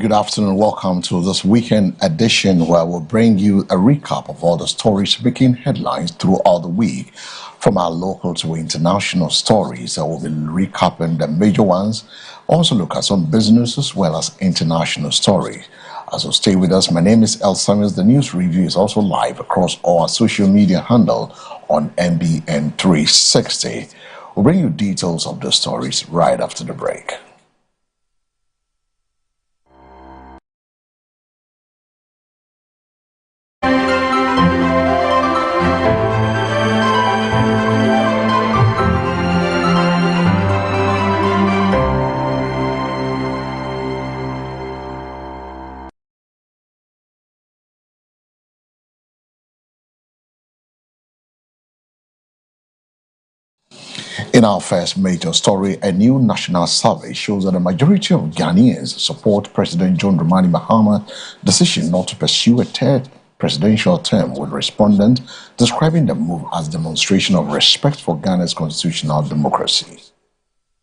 good afternoon. Welcome to this weekend edition where we'll bring you a recap of all the stories making headlines throughout the week. From our local to international stories, we'll be recapping the major ones. Also look at some business as well as international stories. So stay with us. My name is El Samuels. The news review is also live across all our social media handle on MBN 360. We'll bring you details of the stories right after the break. In our first major story, a new national survey shows that a majority of Ghanaians support President John Dramani Mahama's decision not to pursue a third presidential term, with respondents describing the move as demonstration of respect for Ghana's constitutional democracy.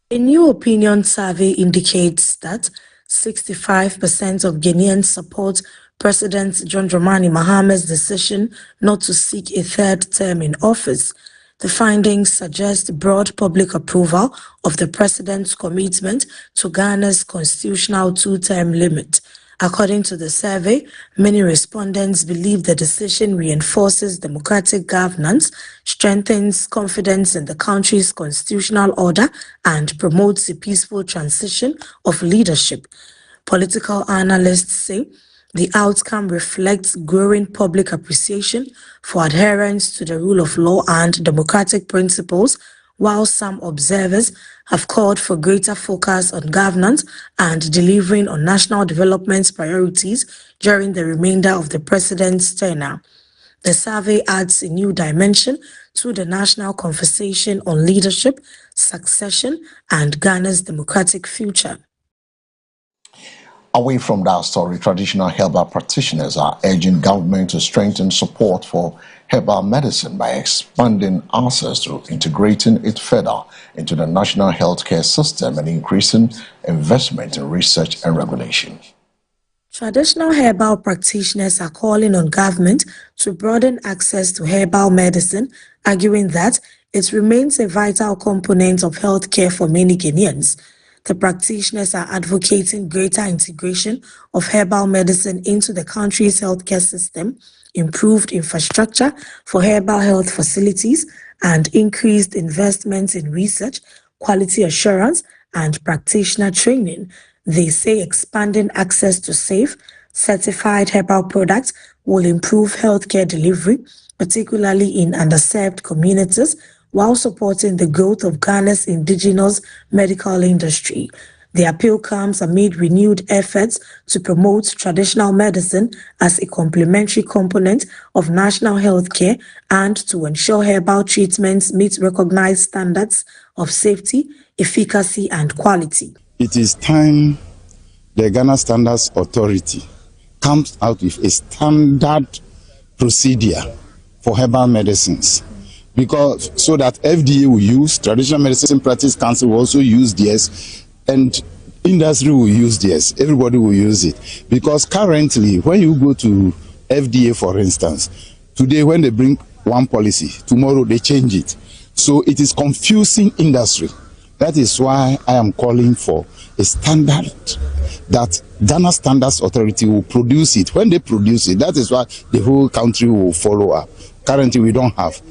A new opinion survey indicates that 65% of Ghanaians support President John Dramani Mahama's decision not to seek a third term in office. The findings suggest broad public approval of the president's commitment to Ghana's constitutional two-term limit. According to the survey, many respondents believe the decision reinforces democratic governance, strengthens confidence in the country's constitutional order, and promotes a peaceful transition of leadership. Political analysts say the outcome reflects growing public appreciation for adherence to the rule of law and democratic principles, while some observers have called for greater focus on governance and delivering on national development priorities during the remainder of the president's tenure. The survey adds a new dimension to the national conversation on leadership, succession, and Ghana's democratic future. Away from that story, traditional herbal practitioners are urging government to strengthen support for herbal medicine by expanding access to integrating it further into the national healthcare system and increasing investment in research and regulation. Traditional herbal practitioners are calling on government to broaden access to herbal medicine, arguing that it remains a vital component of healthcare for many Ghanaians. The practitioners are advocating greater integration of herbal medicine into the country's healthcare system, improved infrastructure for herbal health facilities, and increased investments in research, quality assurance, and practitioner training. They say expanding access to safe, certified herbal products will improve healthcare delivery, particularly in underserved communities, while supporting the growth of Ghana's indigenous medical industry. The appeal comes amid renewed efforts to promote traditional medicine as a complementary component of national health care and to ensure herbal treatments meet recognized standards of safety, efficacy, and quality. It is time the Ghana Standards Authority comes out with a standard procedure for herbal medicines, because so that FDA will use, Traditional Medicine Practice Council will also use theirs, and industry will use theirs. Everybody will use it. Because currently, when you go to FDA, for instance, today when they bring one policy, tomorrow they change it. So it is confusing industry. That is why I am calling for a standard that Ghana Standards Authority will produce it. When they produce it, that is why the whole country will follow up. Currently, we don't have.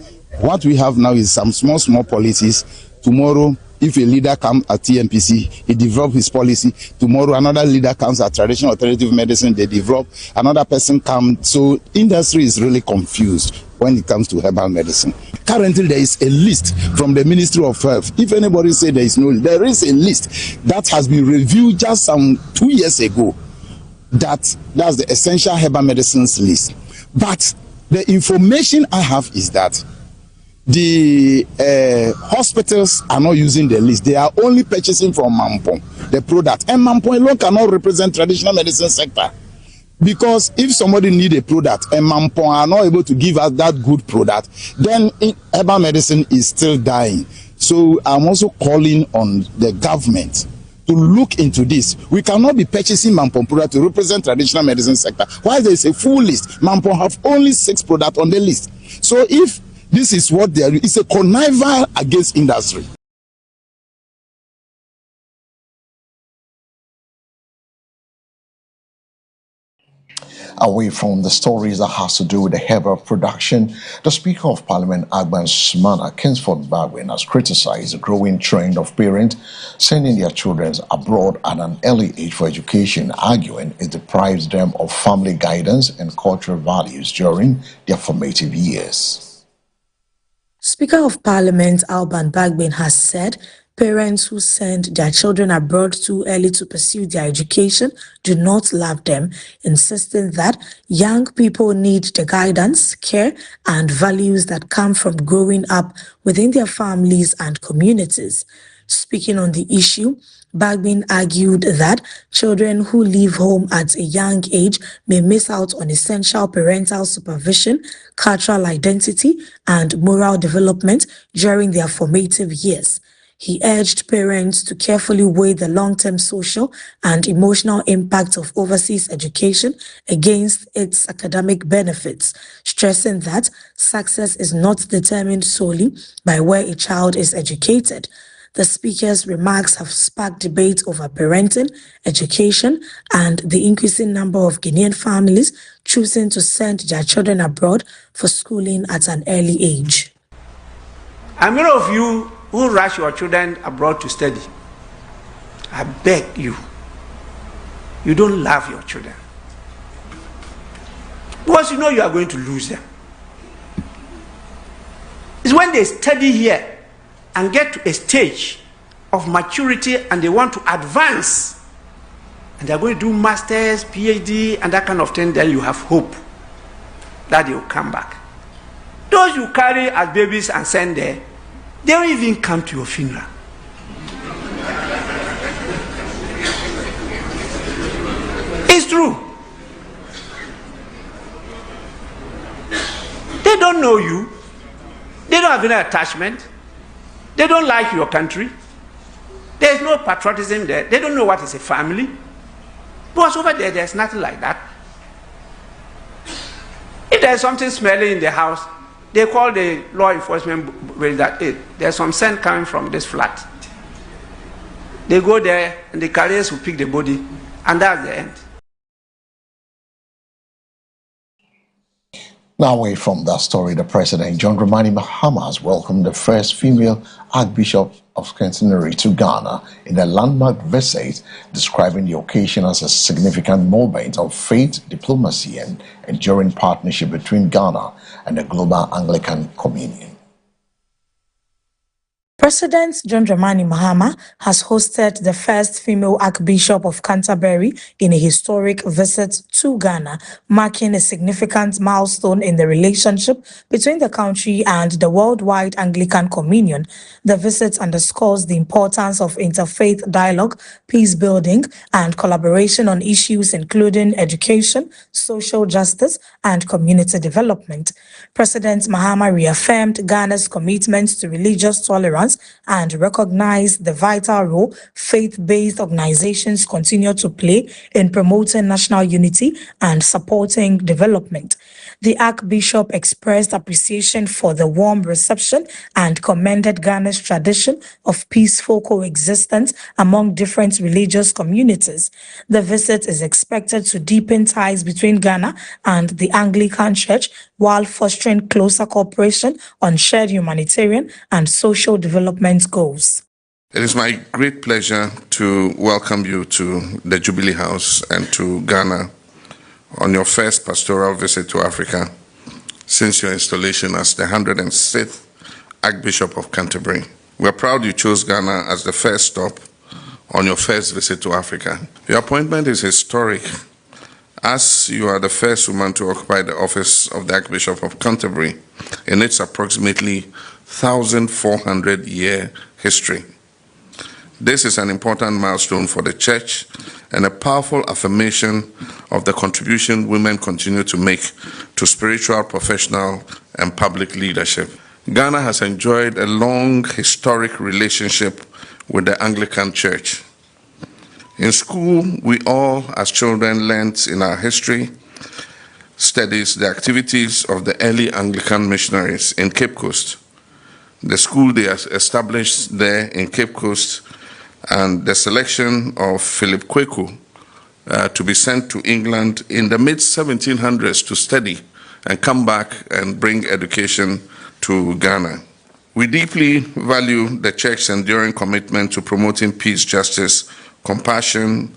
What we have now is some small policies. Tomorrow, if a leader comes at TMPC, he develops his policy. Tomorrow, another leader comes at Traditional Alternative Medicine, they develop. Another person comes. So industry is really confused when it comes to herbal medicine. Currently, there is a list from the Ministry of Health. If anybody say there is no, there is a list that has been reviewed just some 2 years ago. That's the essential herbal medicines list. But the information I have is that the hospitals are not using the list. They are only purchasing from Mampong, the product. And Mampong alone cannot represent traditional medicine sector. Because if somebody need a product and Mampong are not able to give us that good product, then herbal medicine is still dying. So I'm also calling on the government to look into this. We cannot be purchasing Mampompura to represent traditional medicine sector. Why there is a full list? Mampon have only 6 products on the list. So if this is what they are, it's a connival against industry. Away from the stories that has to do with the herbal production, the Speaker of Parliament, Agban Smana Kingsford Bagwin, has criticized the growing trend of parents sending their children abroad at an early age for education, arguing it deprives them of family guidance and cultural values during their formative years. Speaker of Parliament Alban Bagbin has said parents who send their children abroad too early to pursue their education do not love them, insisting that young people need the guidance, care, and values that come from growing up within their families and communities. Speaking on the issue, Bagbin argued that children who leave home at a young age may miss out on essential parental supervision, cultural identity, and moral development during their formative years. He urged parents to carefully weigh the long-term social and emotional impact of overseas education against its academic benefits, stressing that success is not determined solely by where a child is educated. The Speaker's remarks have sparked debate over parenting, education, and the increasing number of Guinean families choosing to send their children abroad for schooling at an early age. And many of you who rush your children abroad to study, I beg you, you don't love your children. Because you know you are going to lose them. It's when they study here and get to a stage of maturity and they want to advance and they are going to do masters, PhD, and that kind of thing, then you have hope that they will come back. Those you carry as babies and send there, they don't even come to your funeral. It's true. They don't know you. They don't have any attachment. They don't like your country. There's no patriotism there. They don't know what is a family. Because over there, there's nothing like that. If there's something smelly in the house, they call the law enforcement with that, hey, there's some scent coming from this flat. They go there and the carriers will pick the body, and that's the end. Now, away from that story, the President, John Dramani Mahama, has welcomed the first female Archbishop of Canterbury to Ghana in a landmark visit, describing the occasion as a significant moment of faith, diplomacy, and enduring partnership between Ghana and the global Anglican Communion. President John Dramani Mahama has hosted the first female Archbishop of Canterbury in a historic visit to Ghana, marking a significant milestone in the relationship between the country and the worldwide Anglican Communion. The visit underscores the importance of interfaith dialogue, peace building, and collaboration on issues including education, social justice, and community development. President Mahama reaffirmed Ghana's commitment to religious tolerance and recognized the vital role faith-based organizations continue to play in promoting national unity and supporting development. The Archbishop expressed appreciation for the warm reception and commended Ghana's tradition of peaceful coexistence among different religious communities. The visit is expected to deepen ties between Ghana and the Anglican Church while fostering closer cooperation on shared humanitarian and social development goals. It is my great pleasure to welcome you to the Jubilee House and to Ghana on your first pastoral visit to Africa since your installation as the 106th Archbishop of Canterbury. We are proud you chose Ghana as the first stop on your first visit to Africa. Your appointment is historic, as you are the first woman to occupy the office of the Archbishop of Canterbury in its approximately 1,400-year history. This is an important milestone for the Church and a powerful affirmation of the contribution women continue to make to spiritual, professional, and public leadership. Ghana has enjoyed a long historic relationship with the Anglican Church. In school, we all, as children, learnt in our history studies the activities of the early Anglican missionaries in Cape Coast. The school they established there in Cape Coast and the selection of Philip Kweku to be sent to England in the mid-1700s to study and come back and bring education to Ghana. We deeply value the Church's enduring commitment to promoting peace, justice, compassion.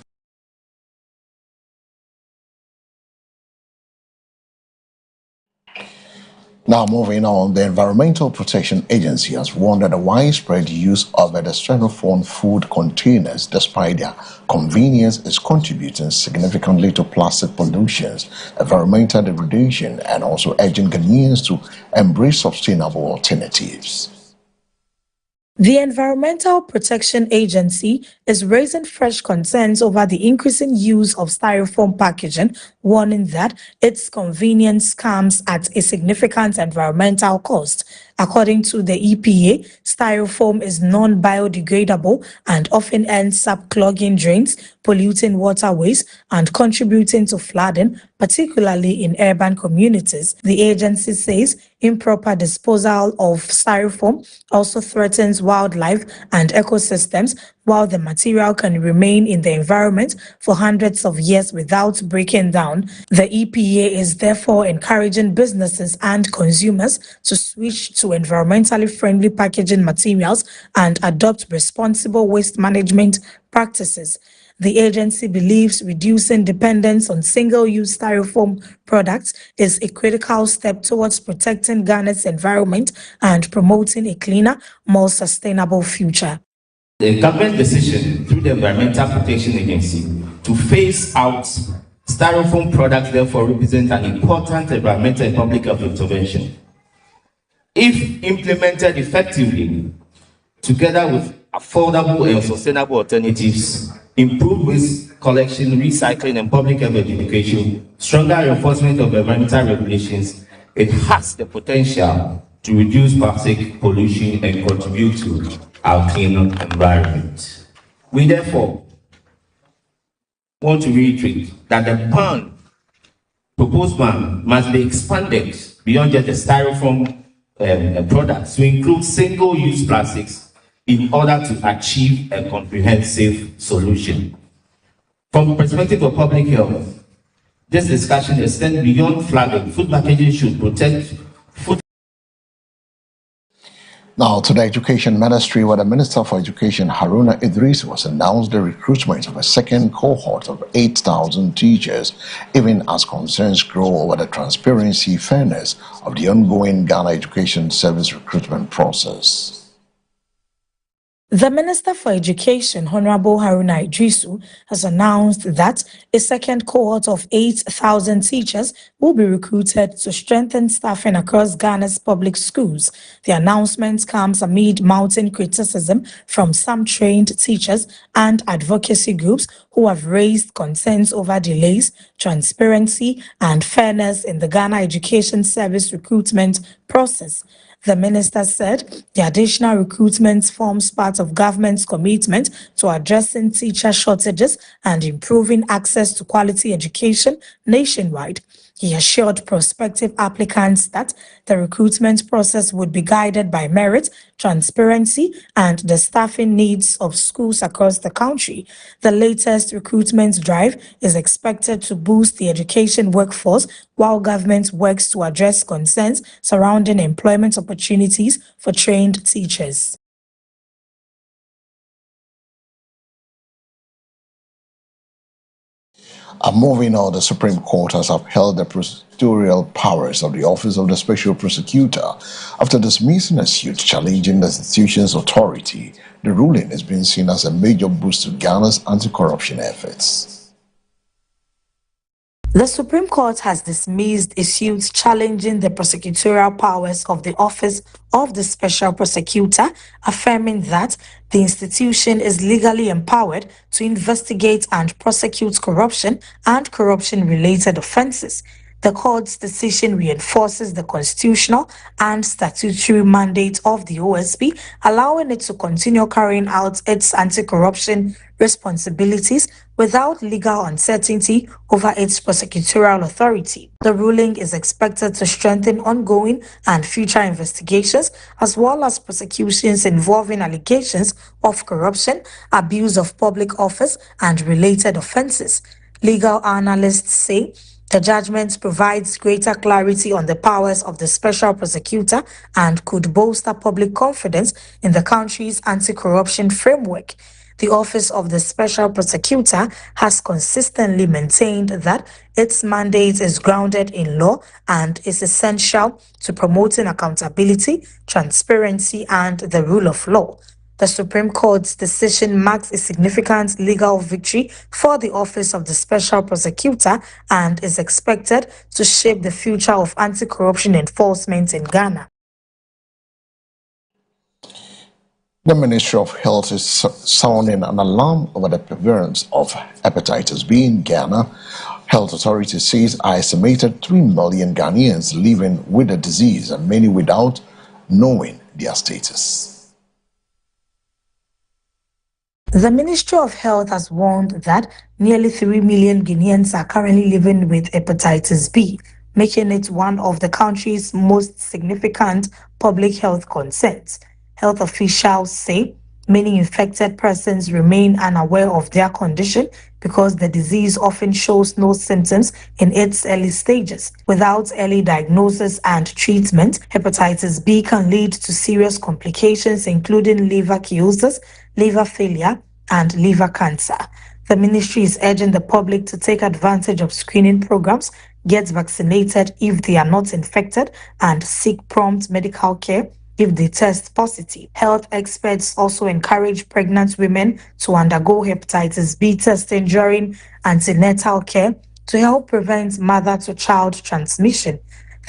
Now moving on, the Environmental Protection Agency has warned that the widespread use of the styrofoam food containers, despite their convenience, is contributing significantly to plastic pollution, environmental degradation, and also urging Ghanaians to embrace sustainable alternatives. The Environmental Protection Agency is raising fresh concerns over the increasing use of styrofoam packaging, warning that its convenience comes at a significant environmental cost. According to the EPA, styrofoam is non-biodegradable and often ends up clogging drains, polluting waterways, and contributing to flooding, particularly in urban communities. The agency says improper disposal of styrofoam also threatens wildlife and ecosystems, while the material can remain in the environment for hundreds of years without breaking down. The EPA is therefore encouraging businesses and consumers to switch to environmentally friendly packaging materials and adopt responsible waste management practices. The agency believes reducing dependence on single-use styrofoam products is a critical step towards protecting Ghana's environment and promoting a cleaner, more sustainable future. The government decision through the Environmental Protection Agency to phase out styrofoam products therefore represent an important environmental and public health intervention. If implemented effectively, together with affordable and sustainable alternatives, improved waste collection, recycling, and public health education, stronger enforcement of environmental regulations, it has the potential to reduce plastic pollution and contribute to our cleaner environment. We therefore want to reiterate that the proposed ban must be expanded beyond just the styrofoam products to include single-use plastics in order to achieve a comprehensive solution. From the perspective of public health, this discussion extends beyond flagging. Food packaging should protect food. Now to the Education Ministry, where the Minister for Education, Haruna Idris, was announced the recruitment of a second cohort of 8,000 teachers, even as concerns grow over the transparency, fairness of the ongoing Ghana Education Service recruitment process. The Minister for Education, Honorable Haruna Idrisu, has announced that a second cohort of 8,000 teachers will be recruited to strengthen staffing across Ghana's public schools. The announcement comes amid mounting criticism from some trained teachers and advocacy groups who have raised concerns over delays, transparency, and fairness in the Ghana Education Service recruitment process. The minister said the additional recruitment forms part of government's commitment to addressing teacher shortages and improving access to quality education nationwide. He assured prospective applicants that the recruitment process would be guided by merit, transparency, and the staffing needs of schools across the country. The latest recruitment drive is expected to boost the education workforce while government works to address concerns surrounding employment opportunities for trained teachers. Moving on, the Supreme Court has upheld the prosecutorial powers of the Office of the Special Prosecutor after dismissing a suit challenging the institution's authority. The ruling is being seen as a major boost to Ghana's anti-corruption efforts. The Supreme Court has dismissed a suit challenging the prosecutorial powers of the Office of the Special Prosecutor, affirming that the institution is legally empowered to investigate and prosecute corruption and corruption-related offenses. The court's decision reinforces the constitutional and statutory mandate of the OSP, allowing it to continue carrying out its anti-corruption responsibilities without legal uncertainty over its prosecutorial authority. The ruling is expected to strengthen ongoing and future investigations, as well as prosecutions involving allegations of corruption, abuse of public office, and related offenses. Legal analysts say the judgment provides greater clarity on the powers of the special prosecutor and could bolster public confidence in the country's anti-corruption framework. The Office of the Special Prosecutor has consistently maintained that its mandate is grounded in law and is essential to promoting accountability, transparency, and the rule of law. The Supreme Court's decision marks a significant legal victory for the Office of the Special Prosecutor and is expected to shape the future of anti-corruption enforcement in Ghana. The Ministry of Health is sounding an alarm over the prevalence of hepatitis B in Ghana. Health authorities say an estimated 3 million Ghanaians living with the disease and many without knowing their status. The Ministry of Health has warned that nearly 3 million Guineans are currently living with hepatitis B, making it one of the country's most significant public health concerns. Health officials say many infected persons remain unaware of their condition because the disease often shows no symptoms in its early stages. Without early diagnosis and treatment, hepatitis B can lead to serious complications including liver cirrhosis, liver failure, and liver cancer. The ministry is urging the public to take advantage of screening programs, get vaccinated if they are not infected, and seek prompt medical care if they test positive. Health experts also encourage pregnant women to undergo hepatitis B testing during antenatal care to help prevent mother-to-child transmission.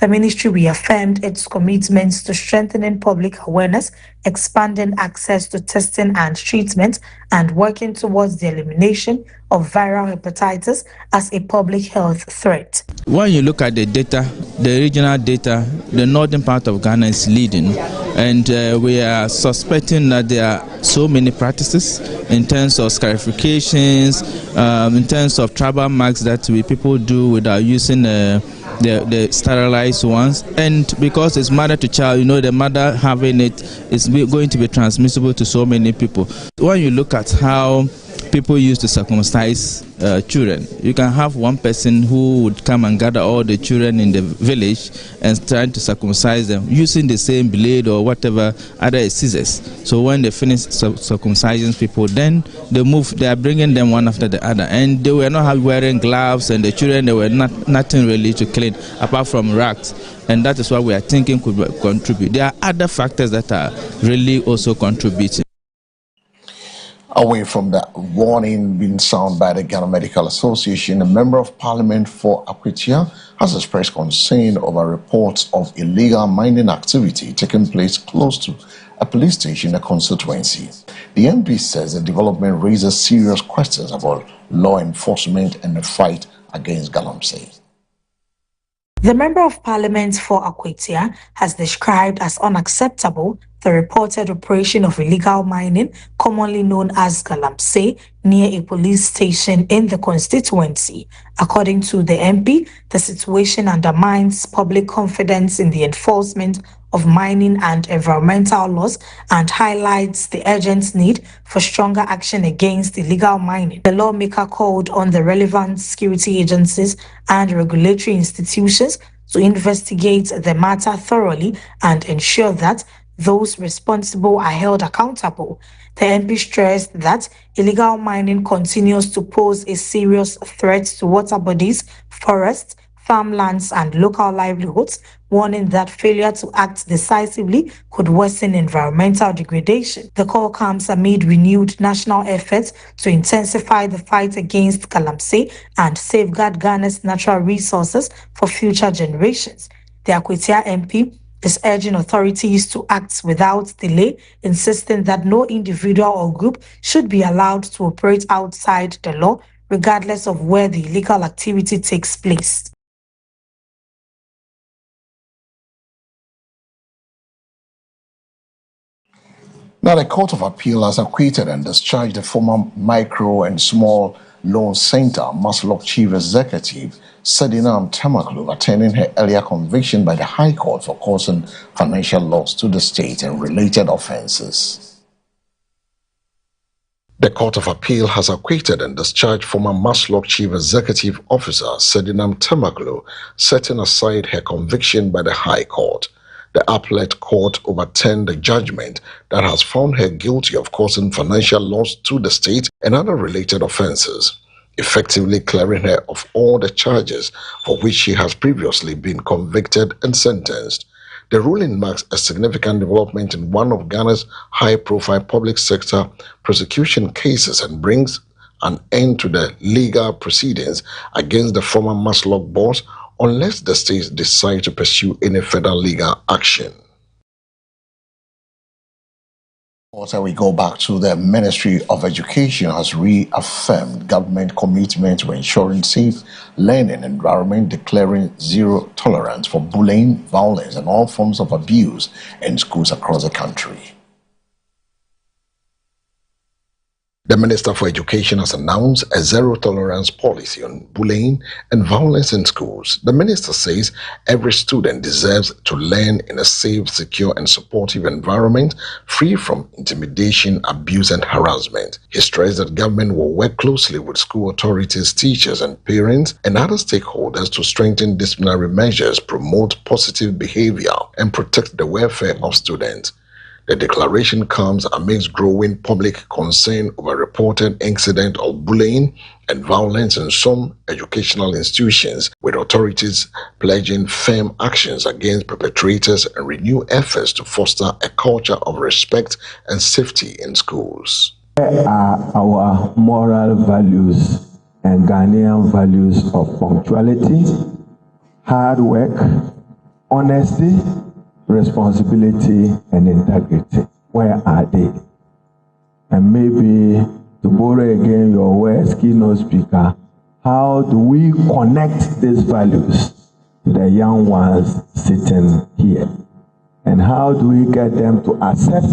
The ministry reaffirmed its commitments to strengthening public awareness, expanding access to testing and treatment, and working towards the elimination of viral hepatitis as a public health threat. When you look at the data, the regional data, the northern part of Ghana is leading, and we are suspecting that there are so many practices in terms of scarifications, in terms of tribal marks that people do without using the sterilized ones, and because it's mother to child, you know, the mother having it is going to be transmissible to so many people. When you look at how people used to circumcise children, you can have one person who would come and gather all the children in the village and try to circumcise them using the same blade or whatever other scissors. So when they finish circumcising people, then they are bringing them one after the other, and they were not wearing gloves, and the children, they were nothing really to clean apart from rags, and that is what we are thinking could contribute. There are other factors that are really also contributing. Away from the warning being sounded by the Ghana Medical Association, a member of parliament for Akwatia has expressed concern over reports of illegal mining activity taking place close to a police station in the constituency. The MP says the development raises serious questions about law enforcement and the fight against galamsey. The Member of Parliament for Akwatia has described as unacceptable the reported operation of illegal mining, commonly known as galamsey, near a police station in the constituency. According to the MP, the situation undermines public confidence in the enforcement of mining and environmental laws and highlights the urgent need for stronger action against illegal mining. The lawmaker called on the relevant security agencies and regulatory institutions to investigate the matter thoroughly and ensure that those responsible are held accountable. The MP stressed that illegal mining continues to pose a serious threat to water bodies, forests, farmlands, and local livelihoods, warning that failure to act decisively could worsen environmental degradation. The call comes amid renewed national efforts to intensify the fight against galamsey and safeguard Ghana's natural resources for future generations. The Akwatia MP is urging authorities to act without delay, insisting that no individual or group should be allowed to operate outside the law, regardless of where the illegal activity takes place. Now, the Court of Appeal has acquitted and discharged the former Micro and Small Loan Center Maslock Chief Executive Sedinam Temaklu, attending her earlier conviction by the High Court for causing financial loss to the state and related offences. The Court of Appeal has acquitted and discharged former Maslock Chief Executive Officer Sedinam Temaklu, setting aside her conviction by the High Court. The appellate court overturned the judgment that has found her guilty of causing financial loss to the state and other related offences, effectively clearing her of all the charges for which she has previously been convicted and sentenced. The ruling marks a significant development in one of Ghana's high-profile public sector prosecution cases and brings an end to the legal proceedings against the former Maslock boss, unless the states decide to pursue any further legal action. Also, we go back to the Ministry of Education has reaffirmed government commitment to ensuring safe learning environment, declaring zero tolerance for bullying, violence, and all forms of abuse in schools across the country. The Minister for Education has announced a zero-tolerance policy on bullying and violence in schools. The minister says every student deserves to learn in a safe, secure, and supportive environment, free from intimidation, abuse, and harassment. He stressed that government will work closely with school authorities, teachers, and parents, and other stakeholders to strengthen disciplinary measures, promote positive behavior, and protect the welfare of students. The declaration comes amidst growing public concern over reported incidents of bullying and violence in some educational institutions, with authorities pledging firm actions against perpetrators and renewed efforts to foster a culture of respect and safety in schools. Where are our moral values and Ghanaian values of punctuality, hard work, honesty, responsibility, and integrity? Where are they? And maybe, to borrow again your words, keynote speaker, how do we connect these values to the young ones sitting here? And how do we get them to accept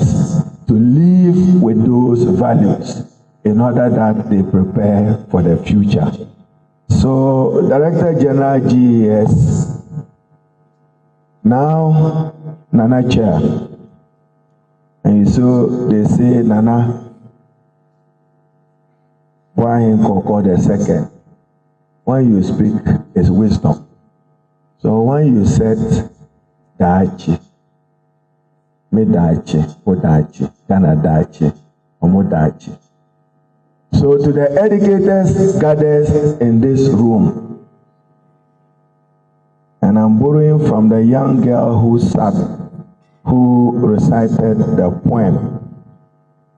to live with those values in order that they prepare for the future? So, Director General GES, now Nana Chair, and so they say Nana Brian Koko the second. When you speak is wisdom. So when you said Dachi, Medachi, Odachi, Kanadachi, Omodachi. So to the educators gathered in this room, and I'm borrowing from the young girl who recited the poem.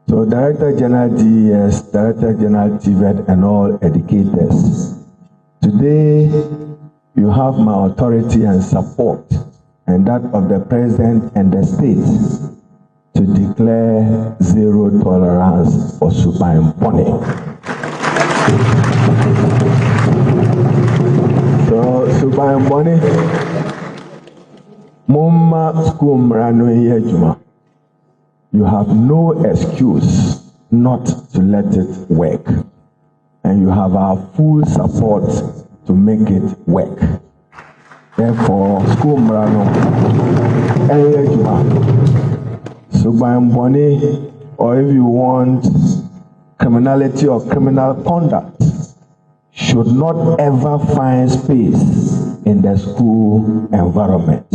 So Director General GES, Director General TVET, and all educators, today you have my authority and support, and that of the President and the state, to declare zero tolerance for Subaympone. So, Subaympone, Mumma School Mrano Yejuma, you have no excuse not to let it work. And you have our full support to make it work. Therefore, School Mrano Yejuma, Subaympone, or if you want criminality or criminal conduct, should not ever find space in the school environment.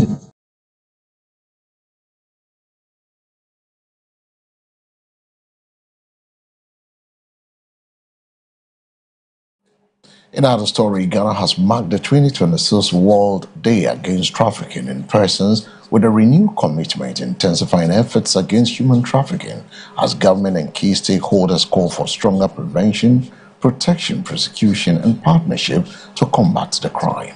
In other story, Ghana has marked the 2026 World Day Against Trafficking in Persons with a renewed commitment to intensifying efforts against human trafficking as government and key stakeholders call for stronger prevention, protection, prosecution, and partnership to combat the crime.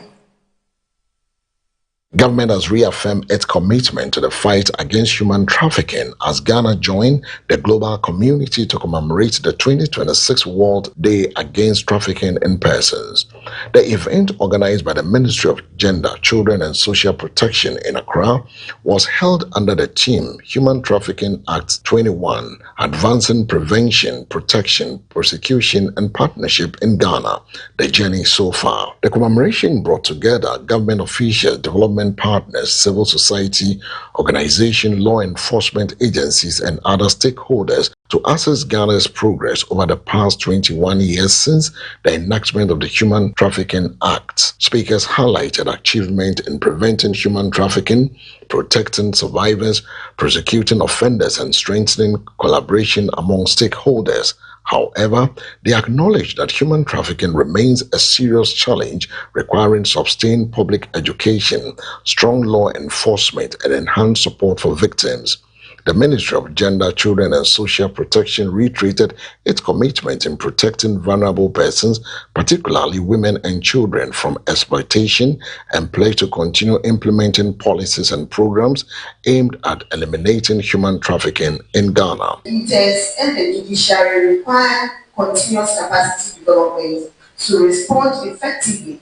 Government has reaffirmed its commitment to the fight against human trafficking as Ghana joined the global community to commemorate the 2026 World Day Against Trafficking in Persons. The event, organized by the Ministry of Gender, Children and Social Protection in Accra, was held under the theme Human Trafficking Act 21, Advancing Prevention, Protection, Prosecution and Partnership in Ghana, the journey so far. The commemoration brought together government officials, development partners, civil society, organization, law enforcement agencies, and other stakeholders to assess Ghana's progress over the past 21 years since the enactment of the Human Trafficking Act. Speakers highlighted achievement in preventing human trafficking, protecting survivors, prosecuting offenders, and strengthening collaboration among stakeholders. However, they acknowledge that human trafficking remains a serious challenge requiring sustained public education, strong law enforcement, and enhanced support for victims. The Ministry of Gender, Children and Social Protection reiterated its commitment in protecting vulnerable persons, particularly women and children, from exploitation and pledged to continue implementing policies and programs aimed at eliminating human trafficking in Ghana. Leaders and the judiciary require continuous capacity development to respond effectively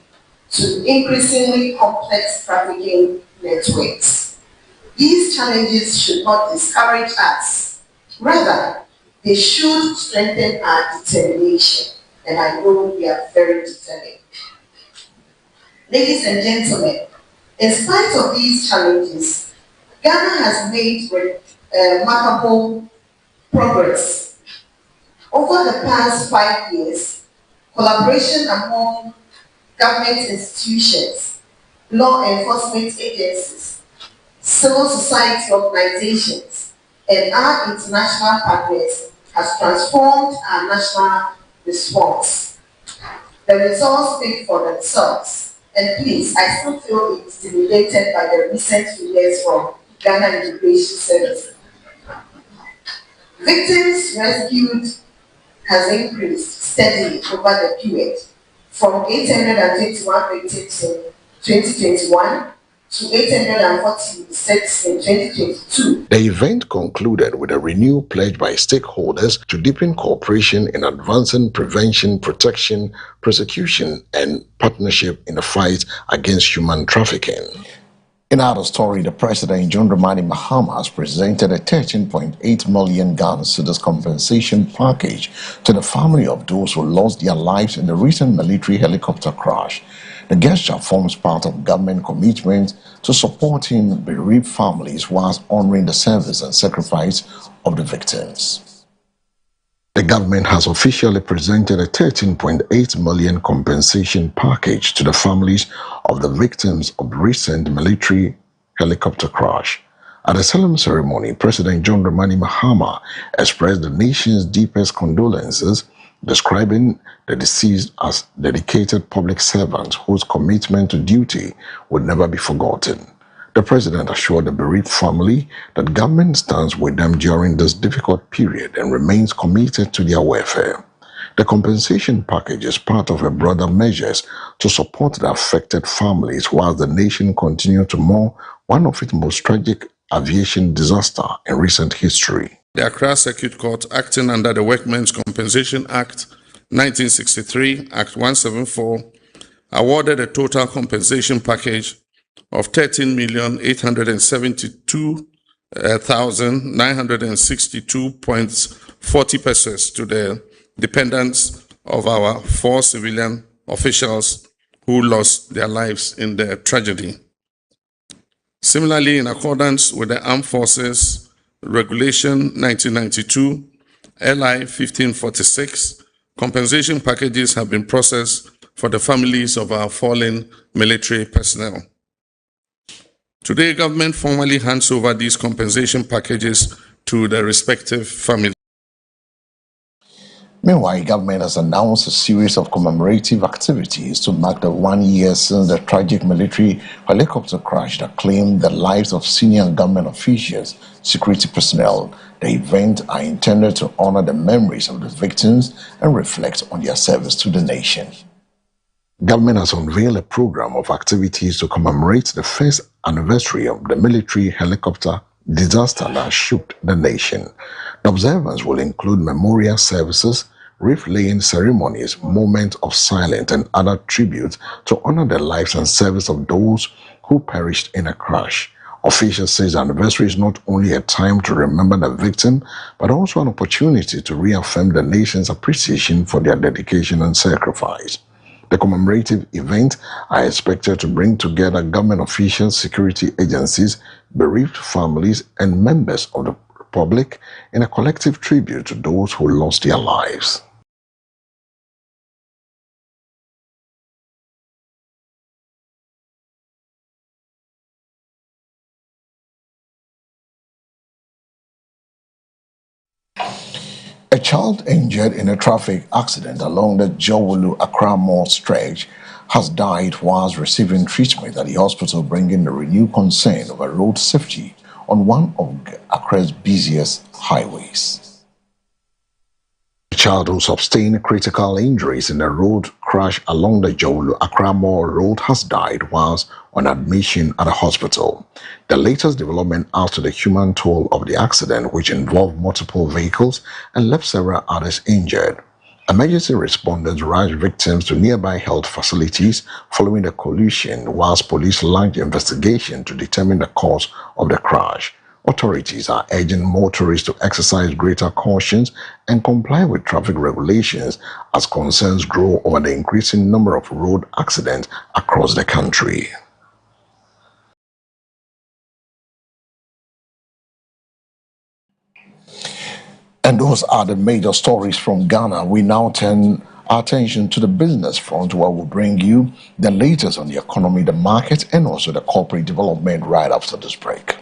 to increasingly complex trafficking networks. These challenges should not discourage us. Rather, they should strengthen our determination. And I know we are very determined. Ladies and gentlemen, in spite of these challenges, Ghana has made remarkable progress. Over the past 5 years, collaboration among government institutions, law enforcement agencies, civil society organizations, and our international partners has transformed our national response. The results speak for themselves, and please, I still feel intimidated by the recent figures from Ghana Immigration Service. Victims rescued has increased steadily over the period, from 821 victims in 2021 to 846 in 2022. The event concluded with a renewed pledge by stakeholders to deepen cooperation in advancing prevention, protection, prosecution, and partnership in the fight against human trafficking. In other story, the President John Dramani Mahama has presented a 13.8 million Ghana cedis compensation package to the family of those who lost their lives in the recent military helicopter crash. The gesture forms part of government commitment to supporting bereaved families whilst honoring the service and sacrifice of the victims. The government has officially presented a 13.8 million compensation package to the families of the victims of the recent military helicopter crash. At the solemn ceremony, President John Dramani Mahama expressed the nation's deepest condolences, describing the deceased as dedicated public servants whose commitment to duty would never be forgotten. The president assured the bereaved family that government stands with them during this difficult period and remains committed to their welfare. The compensation package is part of a broader measures to support the affected families while the nation continues to mourn one of its most tragic aviation disaster in recent history. The Accra Circuit Court, acting under the Workmen's Compensation Act 1963, Act 174, awarded a total compensation package of 13,872,962.40 pesos to the dependents of our 4 civilian officials who lost their lives in the tragedy. Similarly, in accordance with the Armed Forces Regulation 1992, LI 1546, compensation packages have been processed for the families of our fallen military personnel. Today, government formally hands over these compensation packages to the respective families. Meanwhile, government has announced a series of commemorative activities to mark the 1 year since the tragic military helicopter crash that claimed the lives of senior government officials, security personnel. The events are intended to honor the memories of the victims and reflect on their service to the nation. Government has unveiled a program of activities to commemorate the first anniversary of the military helicopter disaster that shook the nation. The observance will include memorial services, wreath-laying ceremonies, moments of silence, and other tributes to honor the lives and service of those who perished in a crash. Officials say the anniversary is not only a time to remember the victim, but also an opportunity to reaffirm the nation's appreciation for their dedication and sacrifice. The commemorative event are expected to bring together government officials, security agencies, bereaved families, and members of the public in a collective tribute to those who lost their lives. A child injured in a traffic accident along the Jawulu-Accra Mall stretch has died whilst receiving treatment at the hospital, bringing the renewed concern over road safety on one of Accra's busiest highways. The child who sustained critical injuries in a road crash along the Jawulu-Accra Mall Road has died whilst on admission at a hospital. The latest development after the human toll of the accident, which involved multiple vehicles and left several others injured. Emergency responders rushed victims to nearby health facilities following the collision, whilst police launched investigation to determine the cause of the crash. Authorities are urging motorists to exercise greater cautions and comply with traffic regulations as concerns grow over the increasing number of road accidents across the country. And those are the major stories from Ghana. We now turn our attention to the business front, where we'll bring you the latest on the economy, the market, and also the corporate development right after this break.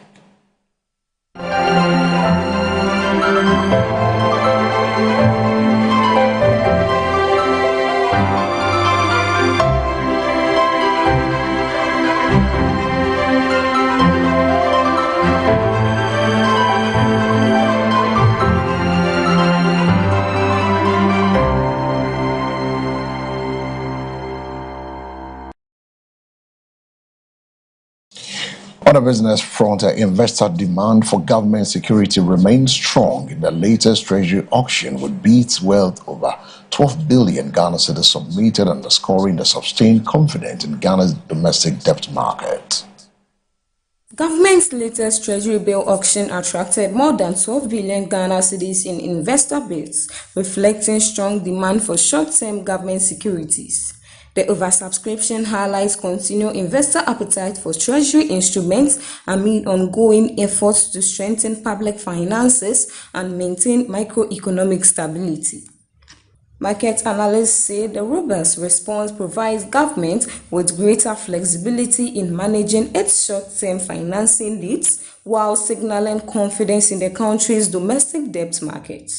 On the business front, investor demand for government security remains strong in the latest treasury auction, with bids worth over 12 billion Ghana cedis submitted, underscoring the sustained confidence in Ghana's domestic debt market. Government's latest treasury bill auction attracted more than 12 billion Ghana cedis in investor bids, reflecting strong demand for short-term government securities. The oversubscription highlights continued investor appetite for treasury instruments amid ongoing efforts to strengthen public finances and maintain macroeconomic stability. Market analysts say the robust response provides government with greater flexibility in managing its short-term financing needs while signaling confidence in the country's domestic debt market.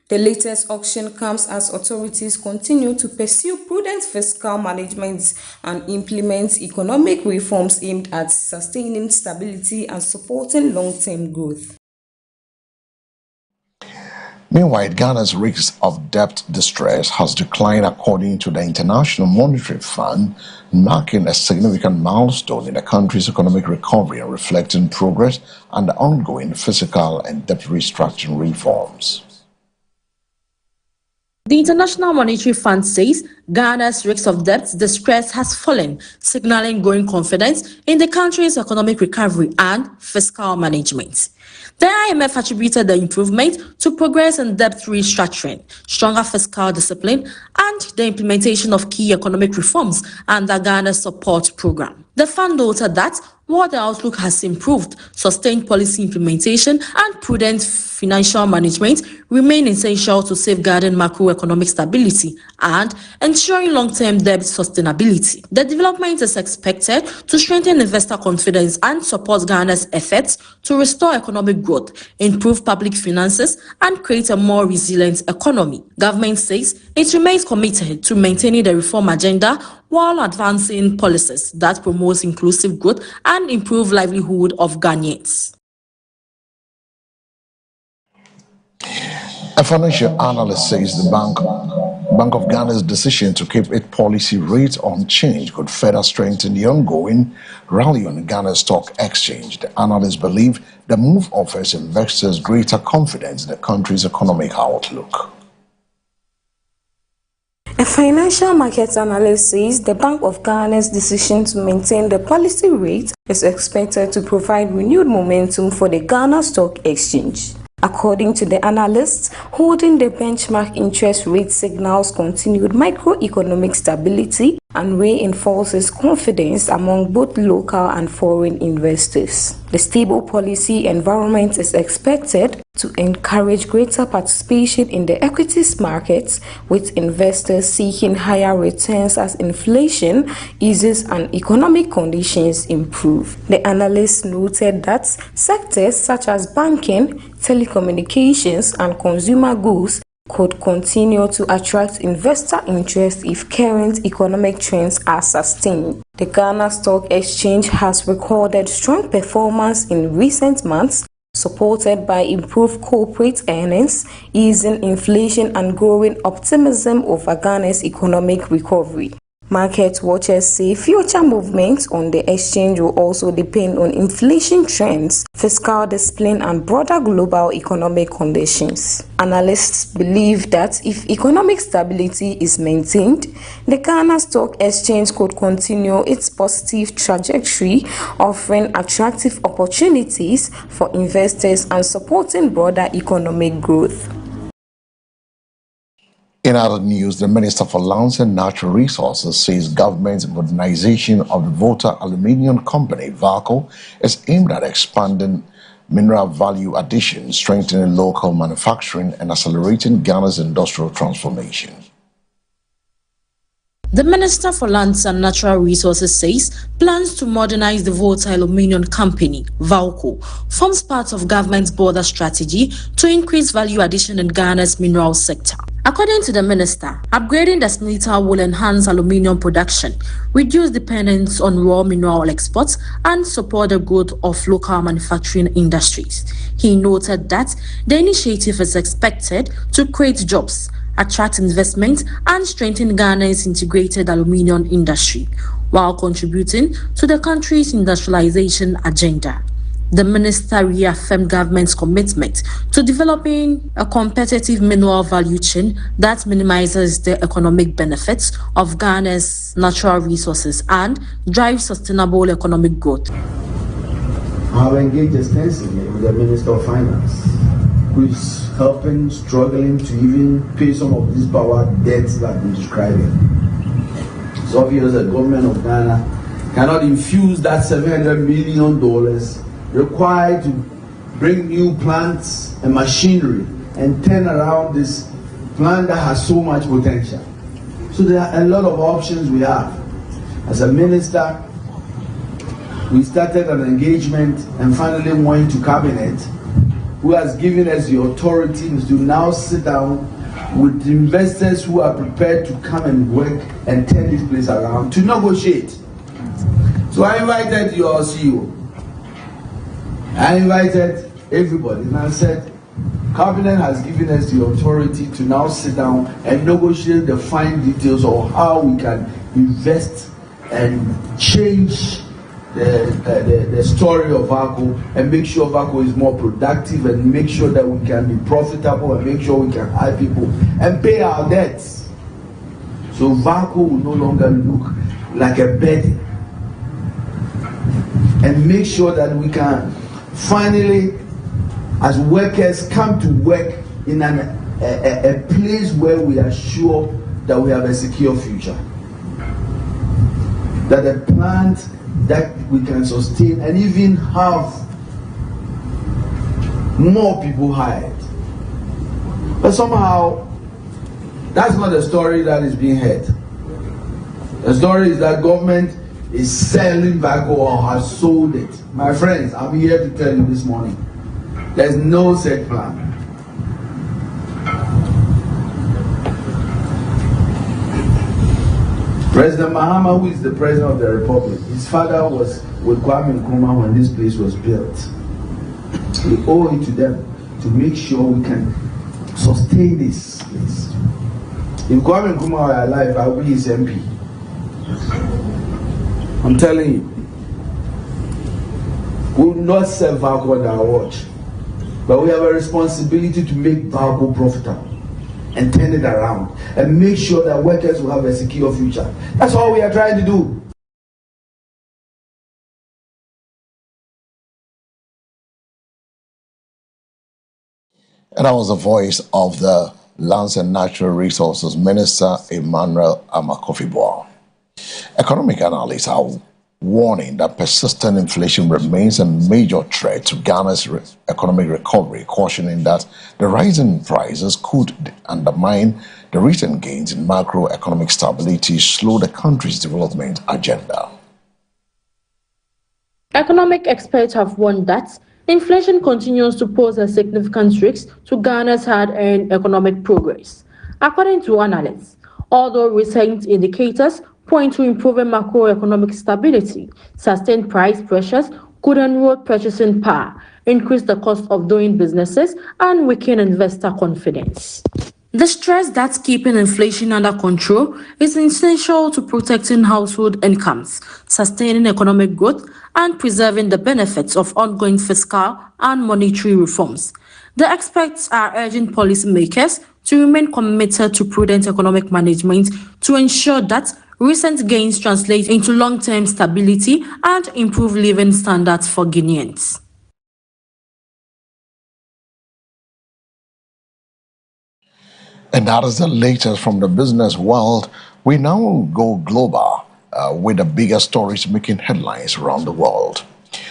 The latest auction comes as authorities continue to pursue prudent fiscal management and implement economic reforms aimed at sustaining stability and supporting long-term growth. Meanwhile, Ghana's risk of debt distress has declined according to the International Monetary Fund, marking a significant milestone in the country's economic recovery and reflecting progress and the ongoing fiscal and debt restructuring reforms. The International Monetary Fund says Ghana's risk of debt distress has fallen, signaling growing confidence in the country's economic recovery and fiscal management. The IMF attributed the improvement to progress in debt restructuring, stronger fiscal discipline, and the implementation of key economic reforms under Ghana's support program. The fund noted that while the outlook has improved, sustained policy implementation and prudent financial management remain essential to safeguarding macroeconomic stability and ensuring long-term debt sustainability. The development is expected to strengthen investor confidence and support Ghana's efforts to restore economic growth, improve public finances, and create a more resilient economy. Government says it remains committed to maintaining the reform agenda while advancing policies that promote inclusive growth and improve livelihood of Ghanaians. A financial analyst says the Bank Bank of Ghana's decision to keep its policy rate unchanged could further strengthen the ongoing rally on Ghana Stock Exchange. The analysts believe the move offers investors greater confidence in the country's economic outlook. A financial markets analyst says the Bank of Ghana's decision to maintain the policy rate is expected to provide renewed momentum for the Ghana Stock Exchange. According to the analysts, holding the benchmark interest rate signals continued microeconomic stability and reinforces confidence among both local and foreign investors. The stable policy environment is expected to encourage greater participation in the equities markets, with investors seeking higher returns as inflation eases and economic conditions improve. The analysts noted that sectors such as banking, telecommunications, and consumer goods could continue to attract investor interest if current economic trends are sustained. The Ghana Stock Exchange has recorded strong performance in recent months, supported by improved corporate earnings, easing inflation, and growing optimism over Ghana's economic recovery. Market watchers say future movements on the exchange will also depend on inflation trends, fiscal discipline, and broader global economic conditions. Analysts believe that if economic stability is maintained, the Ghana Stock Exchange could continue its positive trajectory, offering attractive opportunities for investors and supporting broader economic growth. In other news, the Minister for Lands and Natural Resources says government's modernization of the Volta Aluminium Company, VALCO, is aimed at expanding mineral value addition, strengthening local manufacturing, and accelerating Ghana's industrial transformation. The Minister for Lands and Natural Resources says plans to modernize the Volta Aluminium Company, VALCO, forms part of government's broader strategy to increase value addition in Ghana's mineral sector. According to the minister, upgrading the smelter will enhance aluminium production, reduce dependence on raw mineral exports, and support the growth of local manufacturing industries. He noted that the initiative is expected to create jobs, attract investment, and strengthen Ghana's integrated aluminium industry, while contributing to the country's industrialization agenda. The minister reaffirmed government's commitment to developing a competitive mineral value chain that minimizes the economic benefits of Ghana's natural resources and drives sustainable economic growth. I have engaged extensively with the Minister of Finance, who is helping, struggling to even pay some of these power debts that we're describing. It's obvious that the government of Ghana cannot infuse that $700 million required to bring new plants and machinery and turn around this plant that has so much potential. So there are a lot of options we have. As a minister, we started an engagement and finally went to cabinet, who has given us the authority to now sit down with investors who are prepared to come and work and turn this place around to negotiate. So I invited your CEO. I invited everybody, and I said, Cabinet has given us the authority to now sit down and negotiate the fine details of how we can invest and change the story of VALCO and make sure VALCO is more productive and make sure that we can be profitable and make sure we can hire people and pay our debts. So VALCO will no longer look like a burden, and make sure that we can finally, as workers, come to work in a place where we are sure that we have a secure future. That the plant that we can sustain and even have more people hired. But somehow, that's not the story that is being heard. The story is that government is selling VALCO or has sold it. My friends, I'm here to tell you this morning, there's no such plan. President Mahama, who is the President of the Republic, his father was with Kwame Nkrumah when this place was built. We owe it to them to make sure we can sustain this place. If Kwame Nkrumah were alive, I would be his MP. I'm telling you. We will not sell Valco on our watch. But we have a responsibility to make Valco profitable and turn it around and make sure that workers will have a secure future. That's all we are trying to do. And that was the voice of the Lands and Natural Resources Minister, Emmanuel Amakofi-Boa. Economic analysts are warning that persistent inflation remains a major threat to Ghana's economic recovery, cautioning that the rising prices could undermine the recent gains in macroeconomic stability, slow the country's development agenda. Economic experts have warned that inflation continues to pose a significant risk to Ghana's hard-earned economic progress. According to analysts, although recent indicators point to improving macroeconomic stability, sustained price pressures could erode purchasing power, increase the cost of doing businesses, and weaken investor confidence. The stress that keeping inflation under control is essential to protecting household incomes, sustaining economic growth, and preserving the benefits of ongoing fiscal and monetary reforms. The experts are urging policymakers to remain committed to prudent economic management to ensure that recent gains translate into long-term stability and improved living standards for Guineans. And that is the latest from the business world. We now go global with the biggest stories making headlines around the world.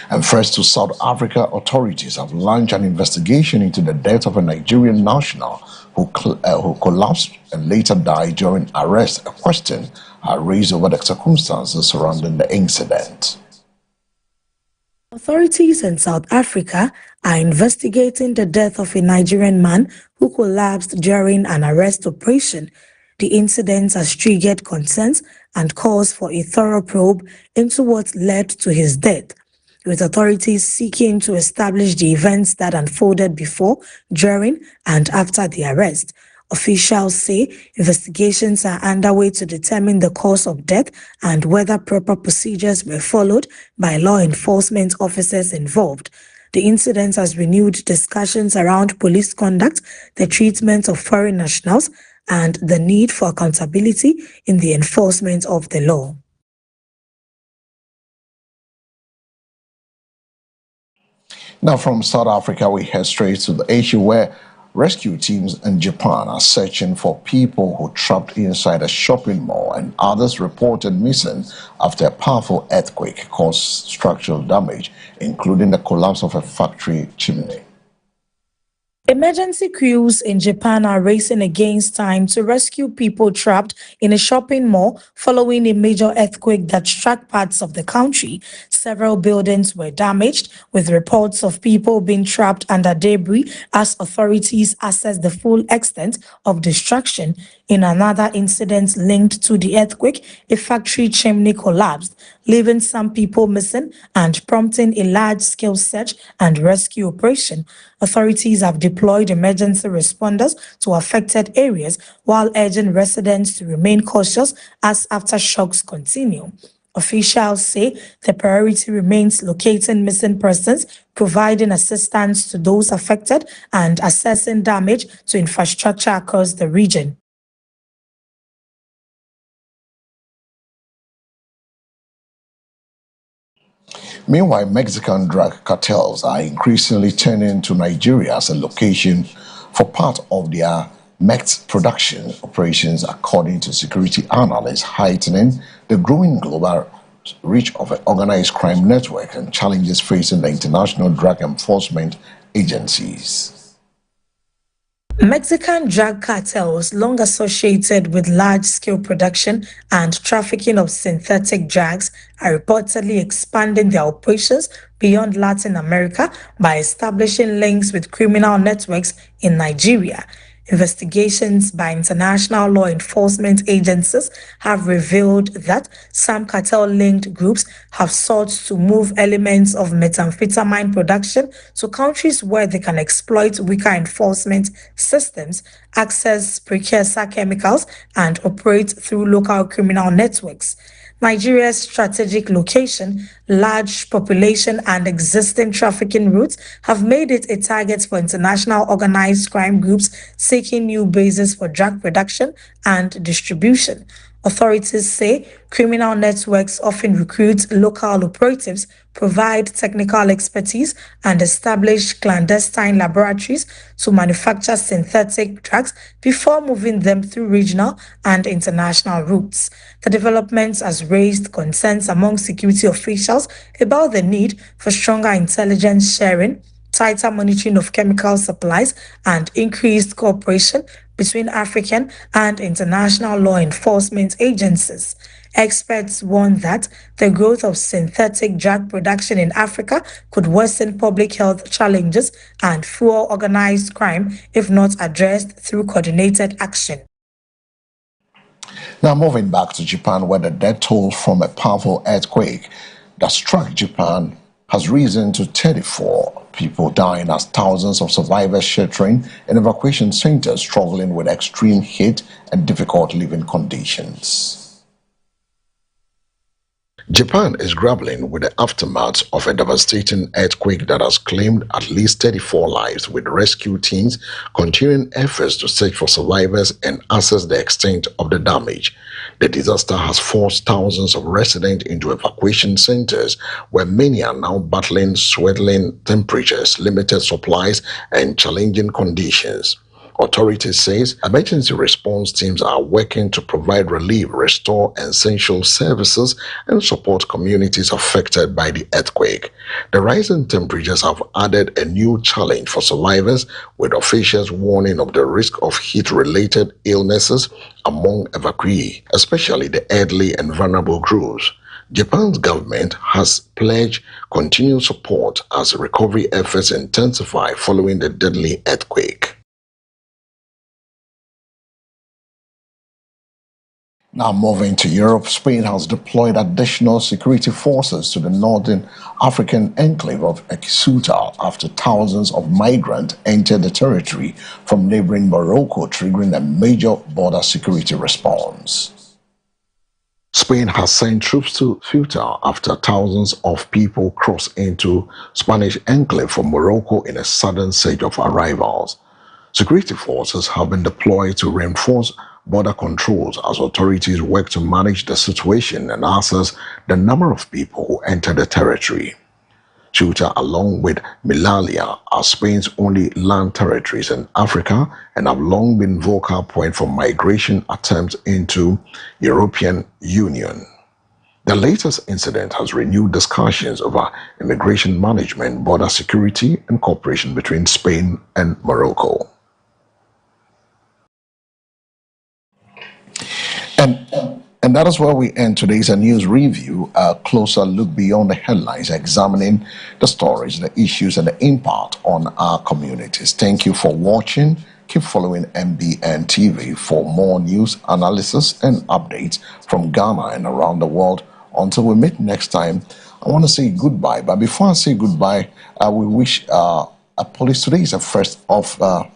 And first, to South Africa, authorities have launched an investigation into the death of a Nigerian national who collapsed and later died during arrest. A question raised over the circumstances surrounding the incident. Authorities in South Africa are investigating the death of a Nigerian man who collapsed during an arrest operation. The incident has triggered concerns and calls for a thorough probe into what led to his death, with authorities seeking to establish the events that unfolded before, during, and after the arrest. Officials say investigations are underway to determine the cause of death and whether proper procedures were followed by law enforcement officers involved. The incident has renewed discussions around police conduct, the treatment of foreign nationals, and the need for accountability in the enforcement of the law. Now from South Africa, we head straight to the issue where rescue teams in Japan are searching for people who trapped inside a shopping mall, and others reported missing after a powerful earthquake caused structural damage, including the collapse of a factory chimney. Emergency crews in Japan are racing against time to rescue people trapped in a shopping mall following a major earthquake that struck parts of the country. Several buildings were damaged, with reports of people being trapped under debris as authorities assess the full extent of destruction. In another incident linked to the earthquake, a factory chimney collapsed, leaving some people missing and prompting a large-scale search and rescue operation. Authorities have deployed emergency responders to affected areas while urging residents to remain cautious as aftershocks continue. Officials say the priority remains locating missing persons, providing assistance to those affected, and assessing damage to infrastructure across the region. Meanwhile, Mexican drug cartels are increasingly turning to Nigeria as a location for part of their meth production operations, according to security analysts, heightening the growing global reach of an organized crime network and challenges facing the international drug enforcement agencies. Mexican drug cartels, long associated with large-scale production and trafficking of synthetic drugs, are reportedly expanding their operations beyond Latin America by establishing links with criminal networks in Nigeria. Investigations by international law enforcement agencies have revealed that some cartel-linked groups have sought to move elements of methamphetamine production to countries where they can exploit weaker enforcement systems, access precursor chemicals, and operate through local criminal networks. Nigeria's strategic location, large population, and existing trafficking routes have made it a target for international organized crime groups seeking new bases for drug production and distribution. Authorities say criminal networks often recruit local operatives, provide technical expertise, and establish clandestine laboratories to manufacture synthetic drugs before moving them through regional and international routes. The development has raised concerns among security officials about the need for stronger intelligence sharing, tighter monitoring of chemical supplies, and increased cooperation between African and international law enforcement agencies. Experts warn that the growth of synthetic drug production in Africa could worsen public health challenges and fuel organized crime if not addressed through coordinated action. Now moving back to Japan, where the death toll from a powerful earthquake that struck Japan has risen to 34 people dying as thousands of survivors sheltering in evacuation centers struggling with extreme heat and difficult living conditions. Japan is grappling with the aftermath of a devastating earthquake that has claimed at least 34 lives, with rescue teams continuing efforts to search for survivors and assess the extent of the damage. The disaster has forced thousands of residents into evacuation centers, where many are now battling sweltering temperatures, limited supplies, and challenging conditions. Authorities say emergency response teams are working to provide relief, restore essential services, and support communities affected by the earthquake. The rising temperatures have added a new challenge for survivors, with officials warning of the risk of heat-related illnesses among evacuees, especially the elderly and vulnerable groups. Japan's government has pledged continued support as recovery efforts intensify following the deadly earthquake. Now moving to Europe, Spain has deployed additional security forces to the northern African enclave of Ceuta after thousands of migrants entered the territory from neighboring Morocco, triggering a major border security response. Spain has sent troops to Ceuta after thousands of people crossed into Spanish enclave from Morocco in a sudden surge of arrivals. Security forces have been deployed to reinforce border controls as authorities work to manage the situation and assess the number of people who enter the territory. Ceuta, along with Melilla, are Spain's only land territories in Africa and have long been focal point for migration attempts into European Union. The latest incident has renewed discussions over immigration management, border security, and cooperation between Spain and Morocco. And that is where we end today's news review, a closer look beyond the headlines, examining the stories, the issues, and the impact on our communities. Thank you for watching. Keep following MBN TV for more news, analysis, and updates from Ghana and around the world. Until we meet next time, I want to say goodbye. But before I say goodbye, we wish police today is the 1st of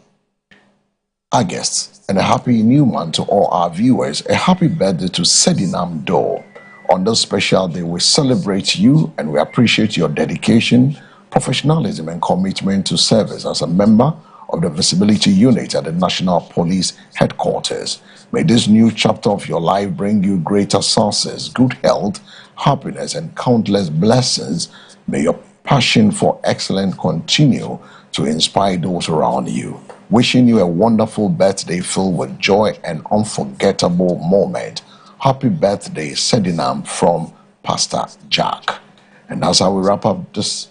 August. And a happy new month to all our viewers. A happy birthday to Sedinam Do. On this special day, we celebrate you and we appreciate your dedication, professionalism, and commitment to service as a member of the Visibility Unit at the National Police Headquarters. May this new chapter of your life bring you greater success, good health, happiness, and countless blessings. May your passion for excellence continue to inspire those around you. Wishing you a wonderful birthday filled with joy and unforgettable moment. Happy birthday, Sedinam, from Pastor Jack. And that's how we wrap up this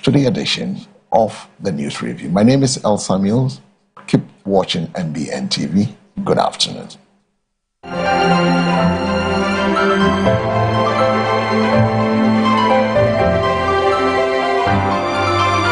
today's edition of the News Review. My name is El Samuels. Keep watching MBN TV. Good afternoon.